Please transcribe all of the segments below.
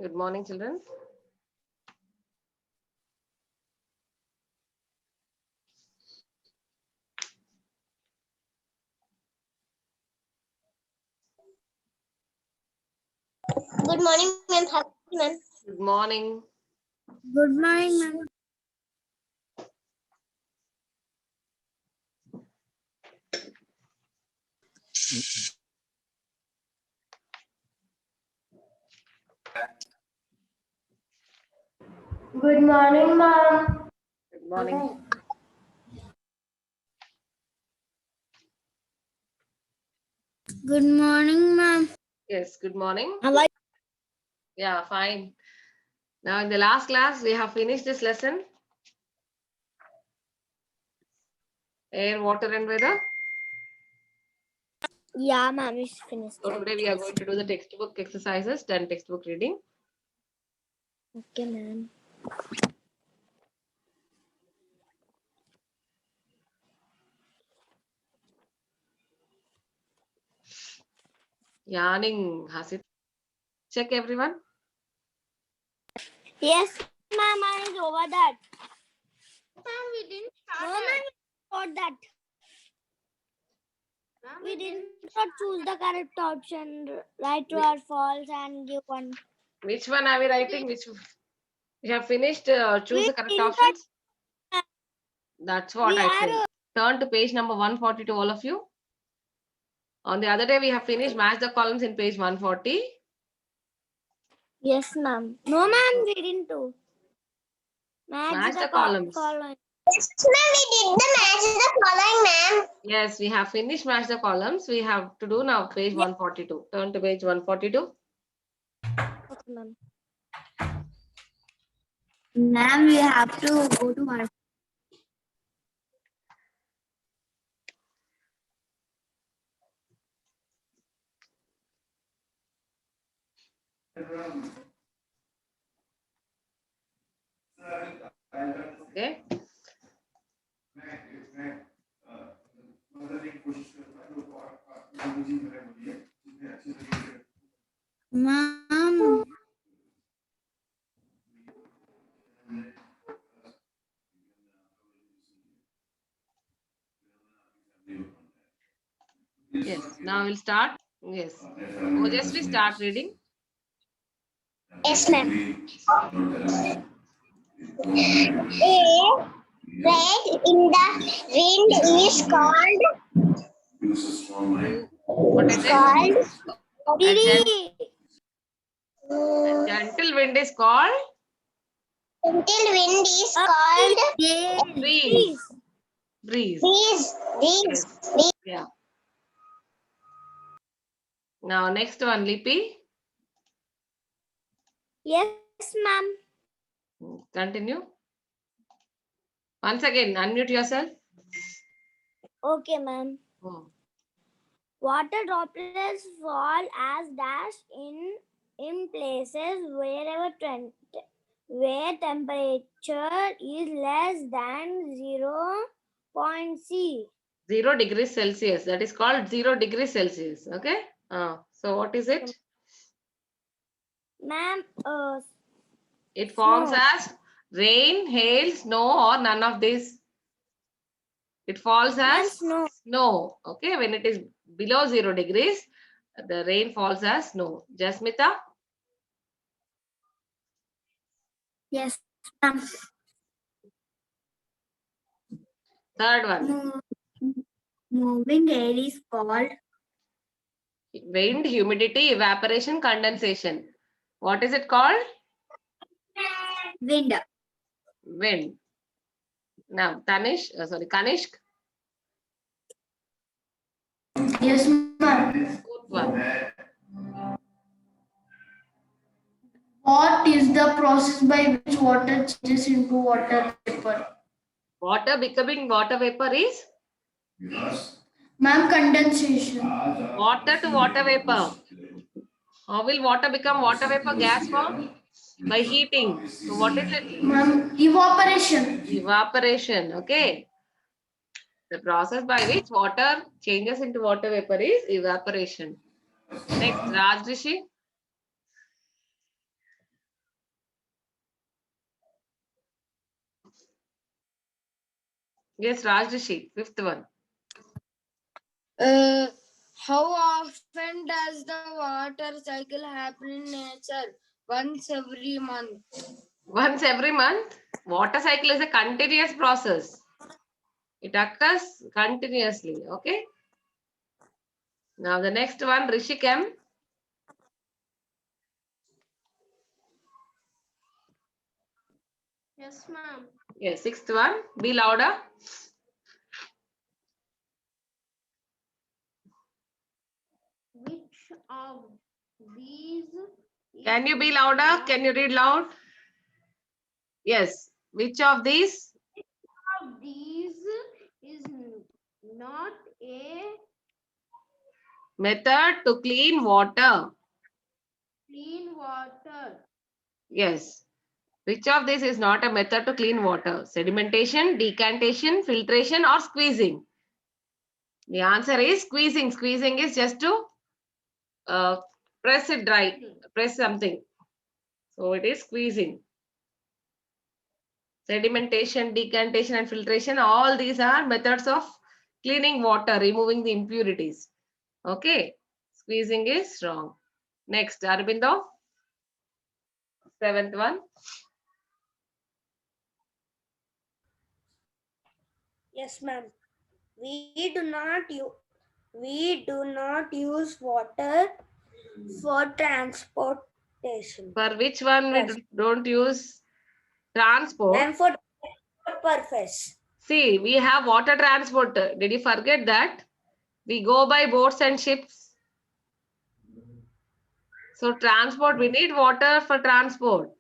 Good morning, children. Good morning, ma'am. Ma'am. Good morning. Good morning, ma'am. Good morning, ma'am. Good morning. Good morning, ma'am. Yes, good morning. How are Yeah, fine. Now, in the last class, we have finished this lesson. Air, water, and weather. Yeah, ma'am, it's finished. So today we are going to do the textbook exercises, 10 textbook reading. Okay, ma'am. Yarning, Hasit. Check everyone. Yes, ma'am, I is over that. Ma'am, we didn't start. No, ma'am, we that. We didn't choose the correct option, right, true or false, and give one. Which one are we writing? Which we have finished? Choose the correct didn't options. That's what We I are, said. Turn to page number 142, all of you. On the other day, we have finished match the columns in page 140. Yes, ma'am. No, ma'am, we didn't do. Match the columns. Yes, ma'am, we did the match the following, ma'am. Yes, we have finished match the columns. We have to do now page 142. Turn to page 142. Okay, ma'am. Ma'am, we have to go to our. Okay. Ma'am. Yes. Now we'll start. Yes. Ojasvi, start reading. Yes, ma'am. A red in the wind is called. What is it? Called. A gentle wind is called Gentle wind is called. breeze. Breeze. Breeze. Yes. Yeah. Now next one, Lipi. Yes, ma'am. Continue. Once again, unmute yourself. Okay, ma'am. Oh. Water droplets fall as dash in places where temperature is less than 0.C. 0 degrees Celsius. That is called 0 degrees Celsius. Okay. So what is it? Ma'am, It forms snow. as rain, hail, snow, or none of these. It falls as snow. Okay. When it is below 0 degrees, the rain falls as snow. Jasmita? Yes, ma'am. Third one. Moving air is called. Wind, humidity, evaporation, condensation. What is it called? Wind. Wind. Now, Kanishk. Yes, ma'am. Fourth one. What is the process by which water changes into water vapor? Water becoming water vapor is? Ma'am, condensation. Water to water vapor. How will water become water vapor? Gas form? By heating. So what is it? Ma'am, evaporation. Evaporation. Okay. The process by which water changes into water vapor is evaporation. Next, Rajrishi. Yes, Rajrishi, fifth one. How often does the water cycle happen in nature? Once every month. Once every month. Water cycle is a continuous process. It occurs continuously. Okay. Now the next one, Rishikam. Yes, ma'am. Yes, sixth one. Be louder. Which of these? Can you be louder? Can you read loud? Yes. Which of these? Of these is not a Method to clean water. clean water? Yes. Which of these is not a method to clean water? Sedimentation, decantation, filtration, or squeezing? The answer is squeezing. Squeezing is just to press it dry, press something. So it is squeezing. Sedimentation, decantation, and filtration, all these are methods of cleaning water, removing the impurities. Okay. Squeezing is wrong. Next, Arabindo. Seventh one. Yes, ma'am. We do not use water for transportation. For which one we don't use transport? And for purpose. See, we have water transport. Did you forget that? We go by boats and ships. So transport, we need water for transport.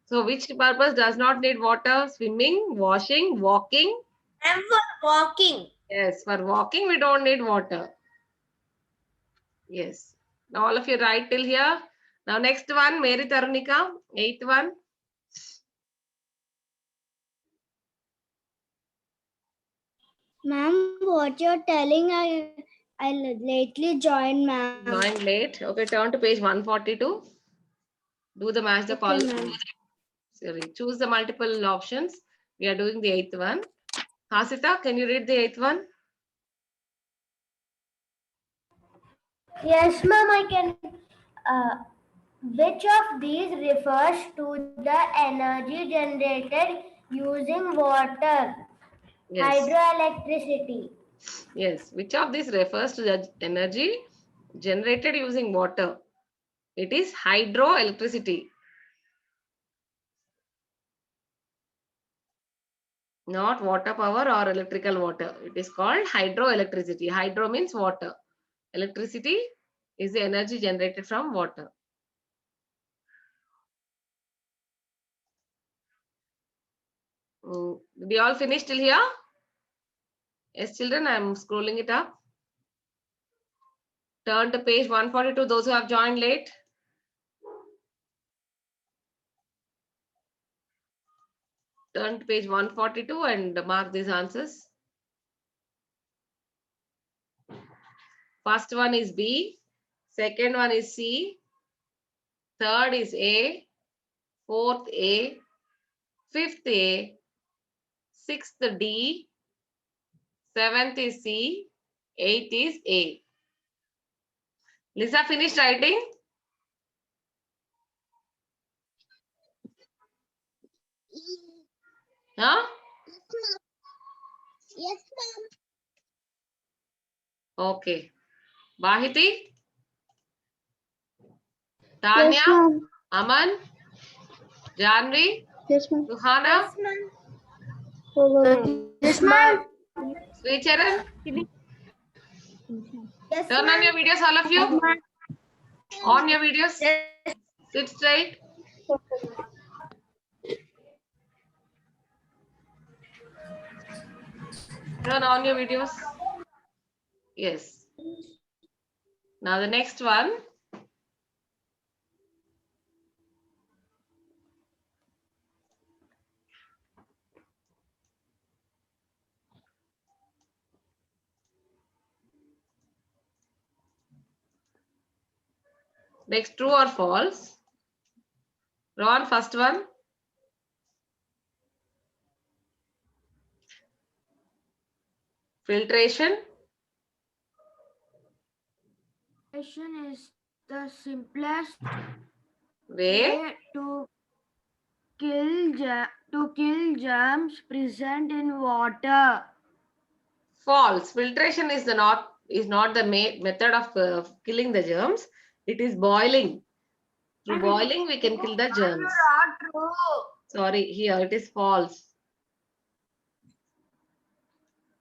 So which purpose does not need water? Swimming, washing, walking. And for walking. Yes, for walking, we don't need water. Yes. Now all of you write till here. Now next one, Mary Tarunika, eighth one. Ma'am, what you're telling, I lately joined, ma'am. Joined late. Okay, turn to page 142. Do the match the call. Sorry, choose the multiple options. We are doing the eighth one. Hasita, can you read the eighth one? Yes, ma'am, I can. Which of these refers to the energy generated using water? Yes. Hydroelectricity. Yes. Which of these refers to the energy generated using water? It is hydroelectricity. Not water power or electrical water. It is called hydroelectricity. Hydro means water. Electricity is the energy generated from water. Did you all finish till here? Yes, children, I am scrolling it up. Turn to page 142, those who have joined late. Turn to page 142 and mark these answers. First one is B, second one is C, third is A, fourth A, fifth A, sixth D, seventh is C, eighth is A. Lisa finished writing? Huh? Yes, ma'am. Okay. Bahiti? Tanya? Yes, ma'am. Aman? Janvi? Yes, ma'am. Ruhana? Yes, ma'am. Sricharan? Yes, Turn on your videos, all of you. On your videos. Sit straight. Turn on your videos. Yes. Now the next one. Next, true or false? Ron, first one. Filtration. Filtration is the simplest Way. way to kill germs present in water. False. Filtration is not the method of killing the germs. It is boiling. Through boiling, we can kill the germs. Not true. Sorry, here it is false.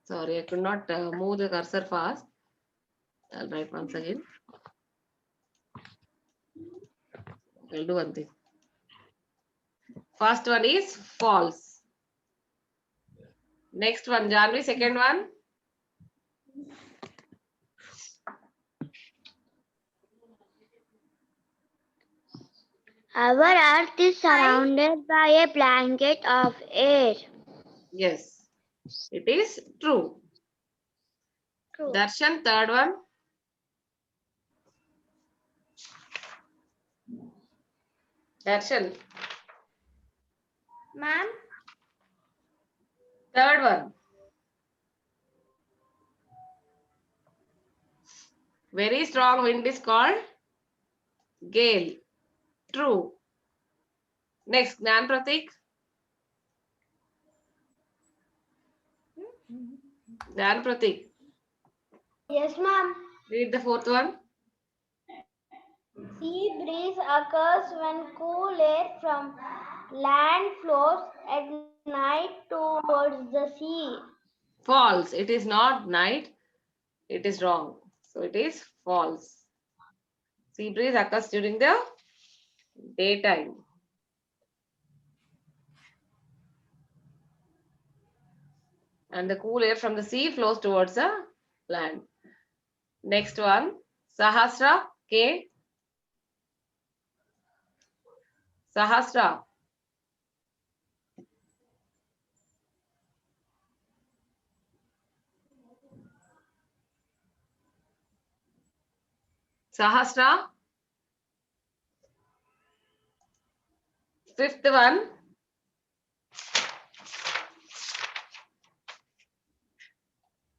Sorry, I could not move the cursor fast. I'll write once again. I'll do one thing. First one is false. Next one, Janvi, second one. Our earth is surrounded by a blanket of air. Yes, it is true. True. Darshan, third one. Darshan, Ma'am? third one. Very strong wind is called gale. True. Next, Gnan Pratik. Gnan Pratik. Yes, ma'am. Read the fourth one. Sea breeze occurs when cool air from land flows at night towards the sea. False. It is not night. It is wrong. So it is false. Sea breeze occurs during the daytime. And the cool air from the sea flows towards the land. Next one. Sahasra. K. Sahasra. Sahasra. Fifth one.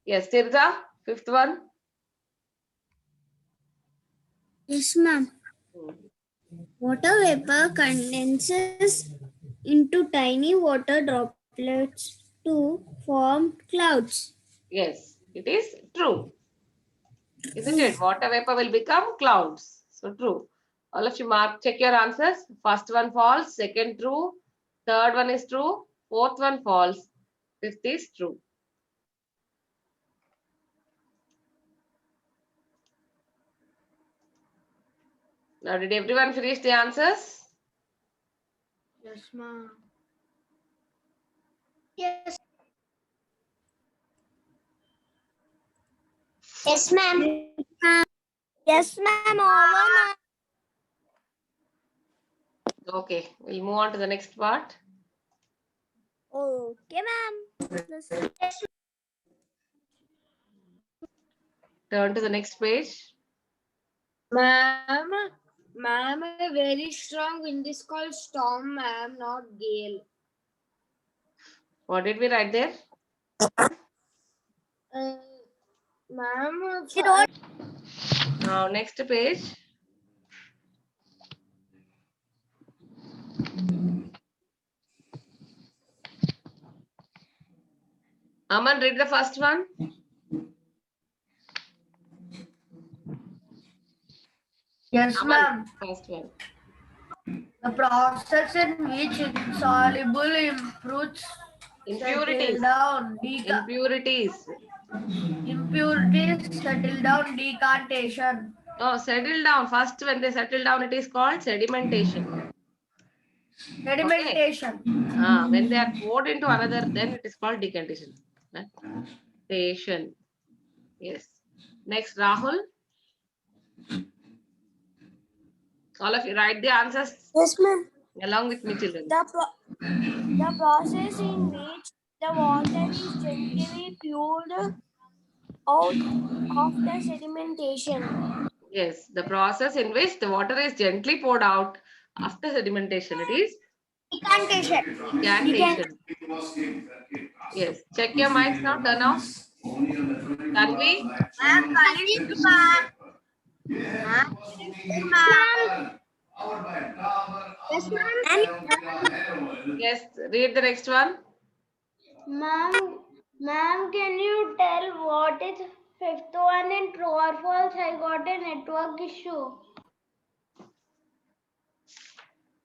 Yes, Tirza. Fifth one. Yes, ma'am. Water vapor condenses into tiny water droplets to form clouds. Yes, it is true. Isn't it? Water vapor will become clouds. So true. All of you check your answers. First one false, second true, third one is true, fourth one false, fifth is true. Now, did everyone finish the answers? Yes, ma'am. Yes. Yes, ma'am. Yes, ma'am. Over, Okay, we'll move on to the next part. okay, ma'am. Turn to the next page. Ma'am, a very strong wind is called storm, ma'am, not gale. What did we write there? Ma'am, Now, next page. Aman, read the first one. Yes, Aman, ma'am. first one. The process in which insoluble impurities Impurities. settle down, Impurities. impurities settle down decantation. Oh, settle down. First, when they settle down, it is called sedimentation. Sedimentation. Okay. When they are poured into another, then it is called decantation. Station. Yes. Next, Rahul. All of you write the answers. yes, ma'am. Along with me, children. The process in which the water is gently poured out after sedimentation. Yes, the process in which the water is gently poured out after sedimentation. It is Decantation. decantation. Yes. Check your mics now. Turn off. Tanvi? Yes, read the next one. Ma'am, can you tell what is fifth one in true or false? I got a network issue.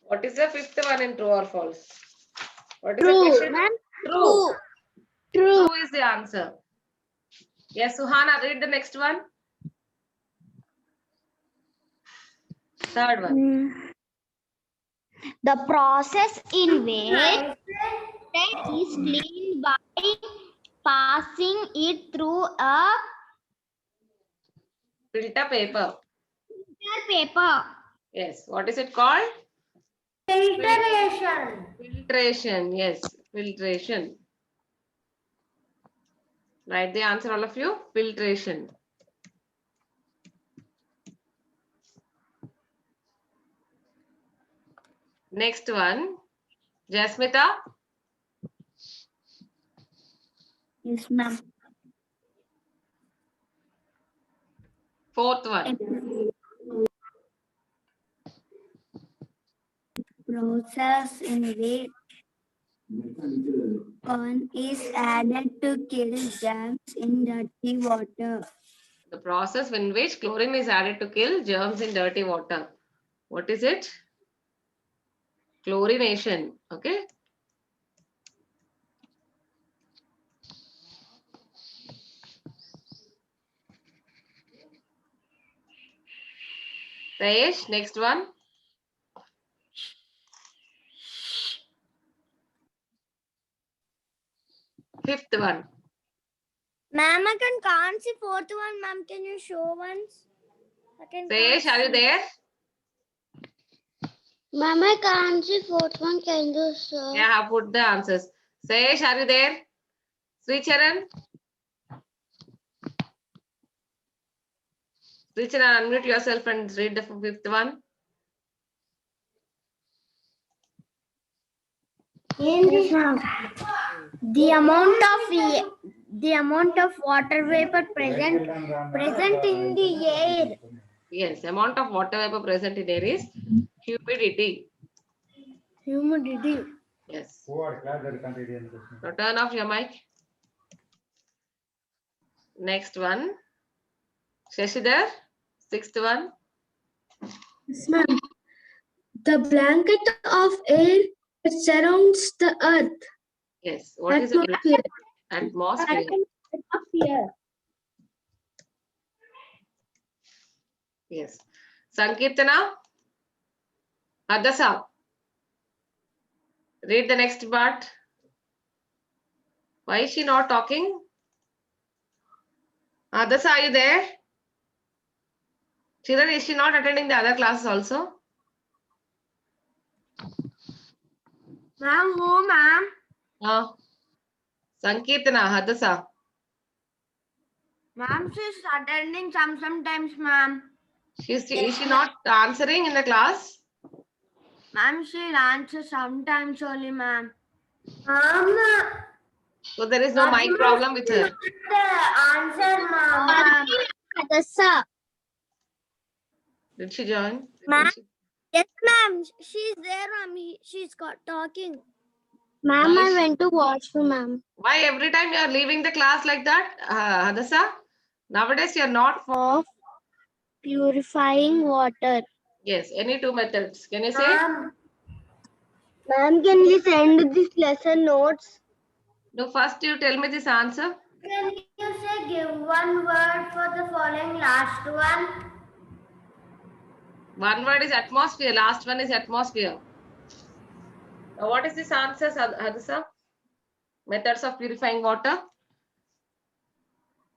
What is the fifth one in true or false? What is the question? True. True is the answer. Yes, Suhana, read the next one. Third one. The process in which is cleaned by passing it through a Filter paper. paper. Yes. What is it called? Filtration. Filtration. Yes. Filtration. Write the answer, all of you. Filtration. Next one. Jasmita. Yes, ma'am. Fourth one. Process in which corn is added to kill germs in dirty water. The process in which chlorine is added to kill germs in dirty water. What is it? Chlorination. Okay. Sayesh, next one. Fifth one. Ma'am, I can't see fourth one. Ma'am, can you show once? Sayesh, are you there? Ma'am, I can't see fourth one. Can you show? Yeah, put the answers. Sayesh, are you there? Sri Charan? Sri Charan, unmute yourself and read the fifth one. Yes, ma'am. The amount of water vapor present in the air. Yes, amount of water vapor present in air is humidity. Humidity. Yes. Now turn off your mic. Next one. Shashidhar, sixth one. Yes, ma'am. The blanket of air that surrounds the earth. Yes. What is it? Atmosphere. Atmosphere. Yes. Sankirtana. Hadasa. Read the next part. Why is she not talking? Hadasa, are you there? Children, is she not attending the other classes also? Ma'am, who, ma'am? Sankirtana, Hadasa. Ma'am, she's attending sometimes, ma'am. Is she not answering in the class? Ma'am, she'll answer sometimes only, ma'am. So there is no mic problem with her. The answer, ma'am. Hadasa. Did she join? Ma'am? Yes, ma'am. She's there, ma'am. She's talking. Ma'am, I went to washroom, ma'am. Why every time you are leaving the class like that, Hadasa? Nowadays you are not for Purifying water. yes. Any two methods. Can you say? Ma'am, can we send this lesson notes? No. First, you tell me this answer. Can you say give one word for the following last one? One word is atmosphere. Last one is atmosphere. Now, what is this answer, Hadasa? Methods of purifying water.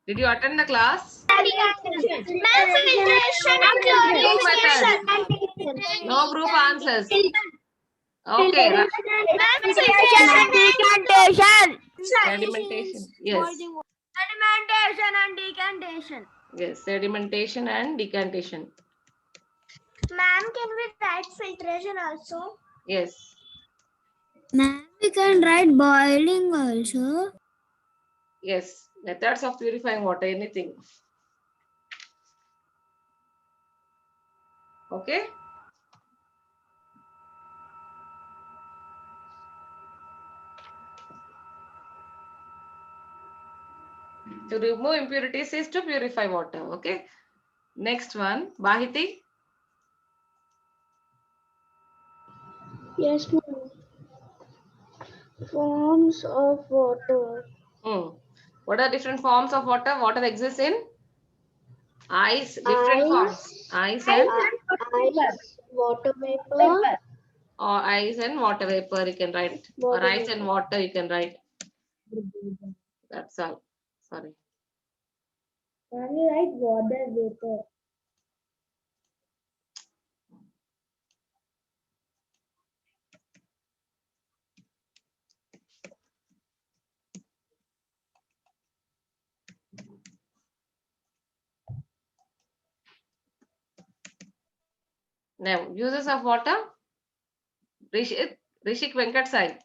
Did you attend the class? Filtration and Chlorination. No group answers. Okay. Sedimentation and decantation. Sedimentation. Yes. Sedimentation and decantation. Yes. Sedimentation and decantation. Ma'am, can we write filtration also? Yes. Ma'am, we can write boiling also. Yes. Methods of purifying water, anything. Okay. To remove impurities is to purify water. Okay. Next one, Bahiti. Yes, ma'am. Forms of water. What are different forms of water? Water exists in ice, different forms. Ice and Ice, water vapor, or ice and water vapor you can write. Or water ice and vapor. water you can write. That's all. Sorry. Can you write water vapor? Now, uses of water. Rishik Venkat Sai.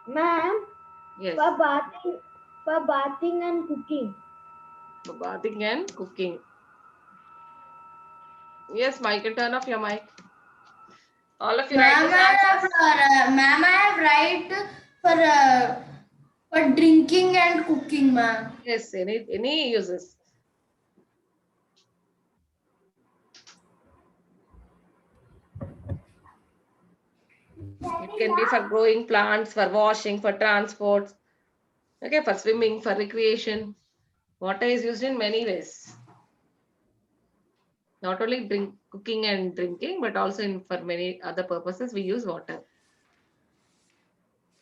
Ma'am, Yes. for bathing and cooking. For bathing and cooking. Yes, Michael, turn off your mic. All of you write Ma'am, these answers. ma'am, I have write for drinking and cooking, ma'am. Yes, any uses. It can be for growing plants, for washing, for transport, okay, for swimming, for recreation. Water is used in many ways. Not only cooking and drinking, but also for many other purposes we use water.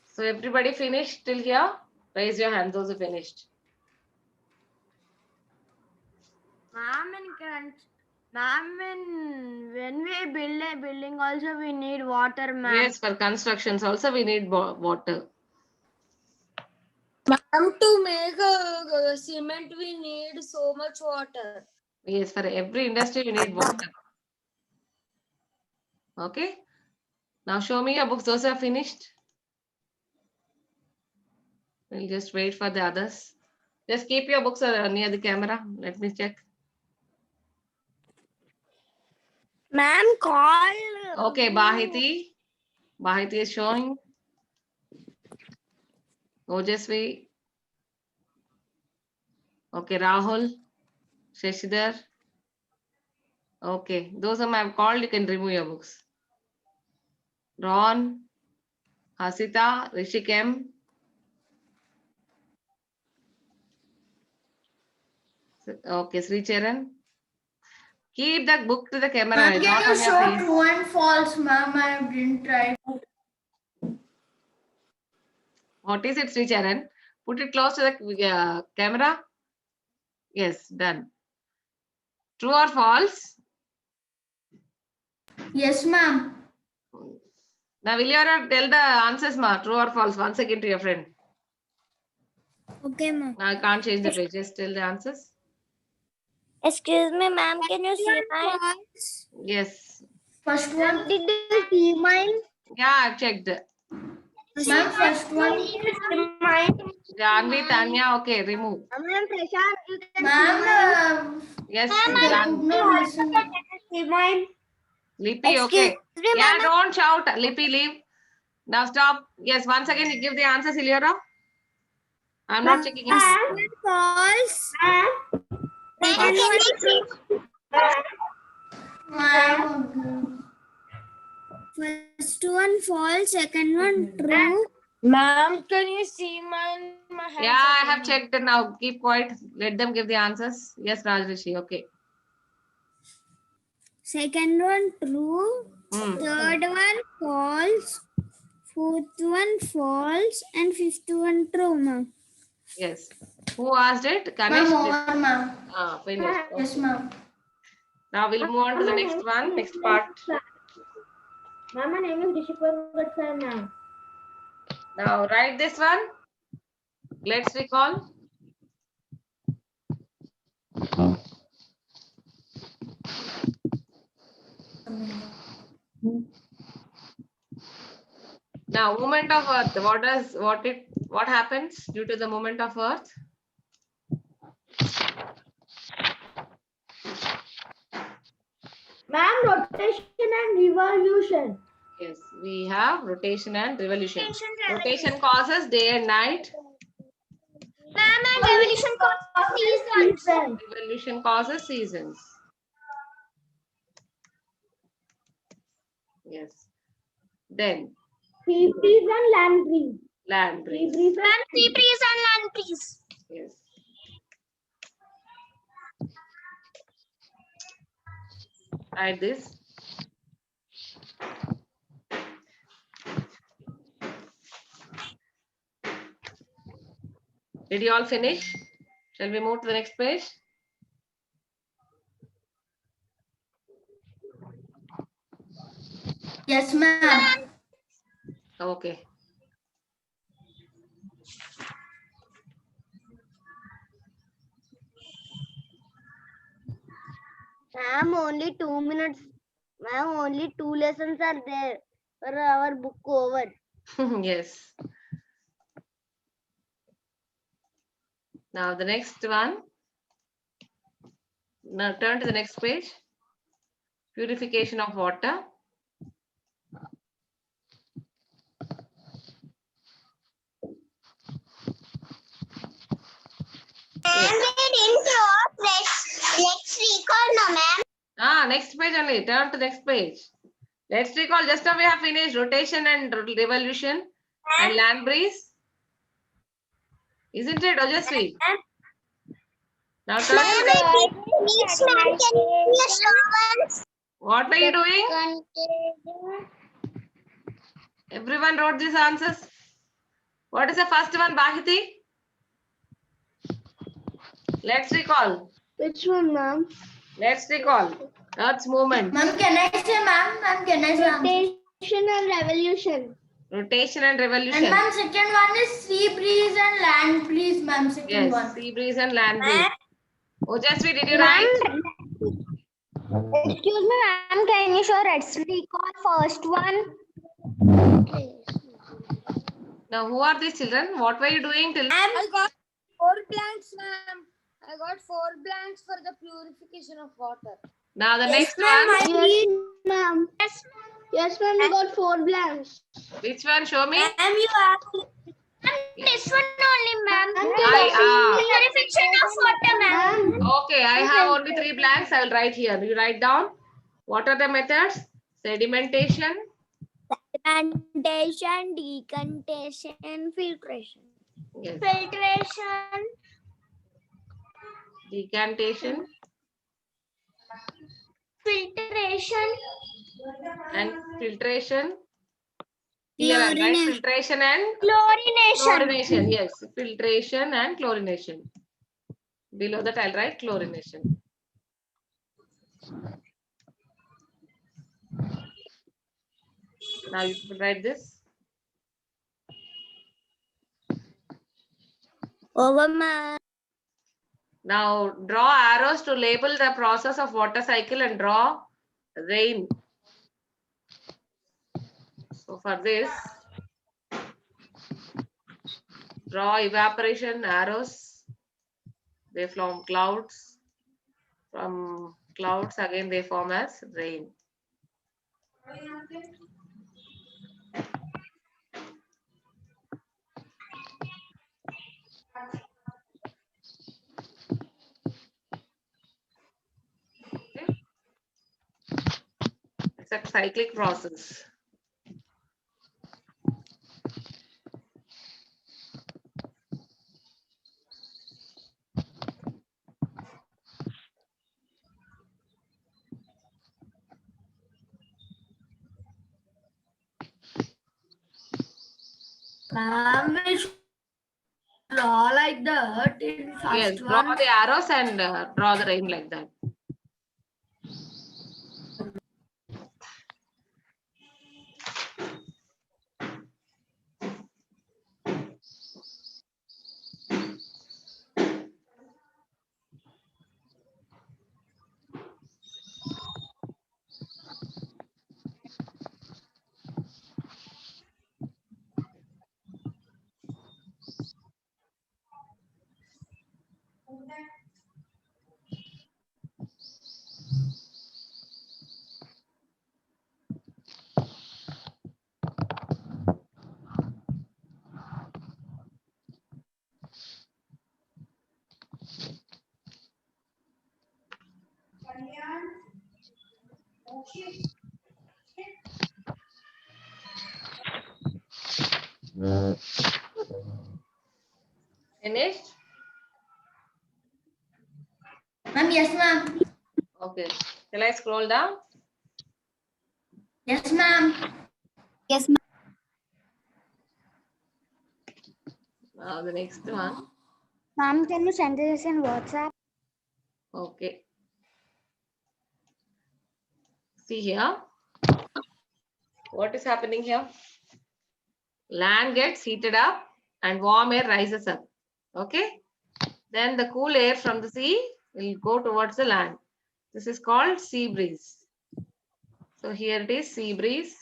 So everybody finished till here? Raise your hands, those who finished. Ma'am, when we build a building also we need water, ma'am. Yes, for constructions also we need water. Ma'am, to make cement we need so much water. Yes, for every industry you need water. Okay. Now show me your books. Those are finished. We'll just wait for the others. Just keep your books near the camera. Let me check. Ma'am, call. Okay, Bahiti. Bahiti is showing. Ojasvi. Okay, Rahul. Shashidhar. Okay, those whom I have called, you can remove your books. Ron. Hasita. Rishik M. Okay, Sri Charan. Keep that book to the camera. Ma'am, Not can you on your show face. true and false, ma'am? I didn't try. What is it, Sri Charan? Put it close to the camera. Yes, done. True or false? Yes, ma'am. Now, will you tell the answers, ma? True or false? Once again to your friend. Okay, ma'am. Now, I can't change the page. Just tell the answers. Excuse me, ma'am. Can you see mine? Yes. First one. Did you see mine? Yeah, I've checked. Ma'am, first one. Mine. Janvi, Tanya, okay, remove. Ma'am, Prashant, you can Ma'am, Yes, they Jan. could not listen. see mine. Lippy, okay. Yeah, don't shout. Lippy, leave. Now stop. Yes, once again, you give the answers, Ilyora. I'm not checking it. False. Ma'am. First one false, second one true. Ma'am, can you see mine? My hands Yeah, I have checked it now. Keep quiet. Let them give the answers. Yes, Rajrishi. Okay. Second one true. Third one false. Fourth one false. And fifth one true, ma'am. Yes. Who asked it? Ganesh? Ma'am, ma'am. Ah, finished. Yes, ma'am. Now we'll move on to the next one, next part. Ma'am, my name is Rishik Venkat Sai, ma'am. Now write this one. Let's recall. Now, movement of Earth. What happens due to the movement of Earth? Ma'am, rotation and revolution. Yes, we have rotation and revolution. Rotation causes day and night. Ma'am, and revolution causes seasons. Revolution causes seasons. Yes. Then Sea breeze and land breeze. land breeze. Sea breeze and land breeze. Yes. Write this. Did you all finish? Shall we move to the next page? Yes, ma'am. Okay. Ma'am, only 2 minutes. Ma'am, only 2 lessons are there for our book over. Yes. Now the next one. Now turn to the next page. Purification of water. Ma'am, we didn't draw. Let's recall, no, ma'am. Next page only. Turn to the next page. Let's recall. Just now we have finished rotation and revolution and land breeze. Isn't it, Ojasvi? Now turn to the. What were you doing? Everyone wrote these answers. What is the first one, Bahiti? Let's recall. Which one, ma'am? Let's recall. Earth's movement. Ma'am, can I say, ma'am? Ma'am, can I say? Rotation and revolution. Rotation and revolution. And ma'am, second one is sea breeze and land breeze, ma'am. Second Yes, one. sea breeze and land breeze. Ojasvi, did you write? Excuse me, ma'am. Can you show let's recall first one? Now, who are these children? What were you doing till? I got 4 blanks, ma'am. I got 4 blanks for the purification of water. Now, the Yes, next ma'am. one. Ma'am. Yes, ma'am. We got 4 blanks. Which one? Show me. Ma'am, you have. This one only, ma'am. I, Purification of water, ma'am. Okay, I have only 3 blanks. I will write here. You write down. What are the methods? Sedimentation. Sedimentation, decantation, filtration. Yes. Filtration. Decantation Filtration. and filtration. Here I write filtration and Chlorination. chlorination. Yes, filtration and chlorination. Below that, I'll write chlorination. Now you can write this. Over, ma'am. Now draw arrows to label the process of water cycle and draw rain. So for this, draw evaporation arrows. They form clouds. From clouds again they form as rain. Okay. It's a cyclic process. Ma'am, we should draw like that in first Yes, draw one. the arrows and draw the rain like that. Finished? Ma'am, yes, ma'am. Okay. Shall I scroll down? Yes, ma'am. Yes, ma'am. Now the next one. Ma'am, can you send this in WhatsApp? Okay. See here. What is happening here? Land gets heated up and warm air rises up. Okay. Then the cool air from the sea will go towards the land. This is called sea breeze. So here it is, sea breeze.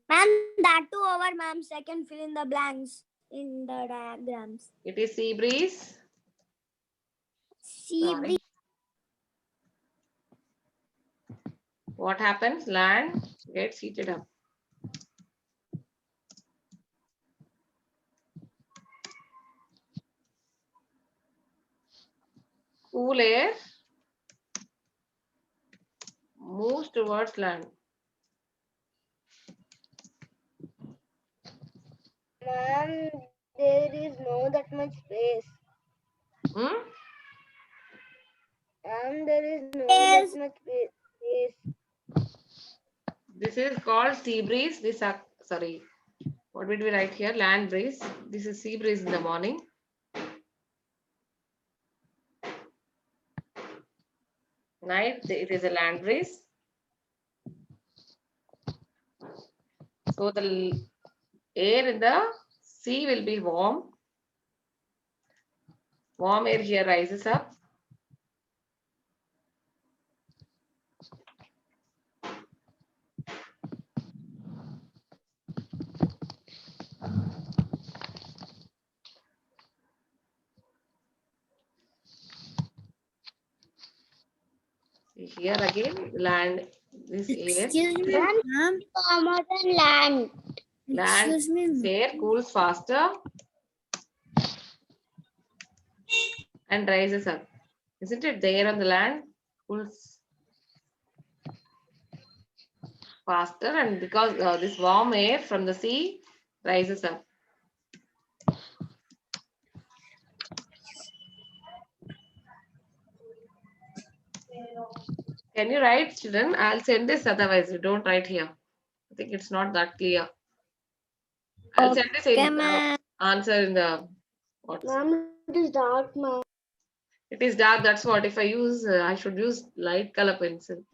Ma'am, that too over, ma'am. Second, fill in the blanks in the diagrams. It is sea breeze. Sea Sorry. breeze. What happens? Land gets heated up. Cool air moves towards land. Ma'am, there is no that much space. Hmm? Ma'am, there is no that much space. This is called sea breeze. This sorry. What did we write here? Land breeze. This is sea breeze in the morning. Night, it is a land breeze. So the air in the sea will be warm. Warm air here rises up. See here again, land, this air. Excuse me, ma'am. Warmer than land. Land, Excuse me, this air cools faster and rises up. Isn't it? The air on the land cools faster, and because this warm air from the sea rises up. Can you write, children? I'll send this, otherwise you don't write here. I think it's not that clear. I'll send this in answer in the WhatsApp. Ma'am, it is dark, ma'am. It is dark. That's what. If I use, I should use light color pencil.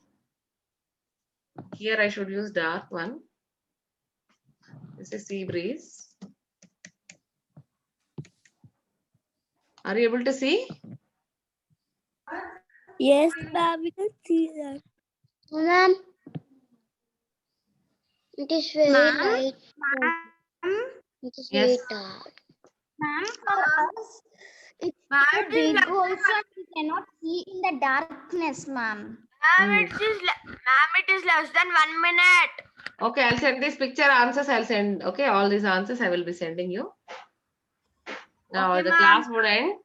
Here I should use dark one. This is sea breeze. Are you able to see? Yes, ma'am, we can see that. Ma'am, it is very light. It is Yes. very dark. Ma'am, for us, it's so big also, we cannot see in the darkness, ma'am. Mm. It is less than 1 minute. Okay, I'll send this picture answers. I'll send. Okay, all these answers I will be sending you. Now Okay, the ma'am. class would end.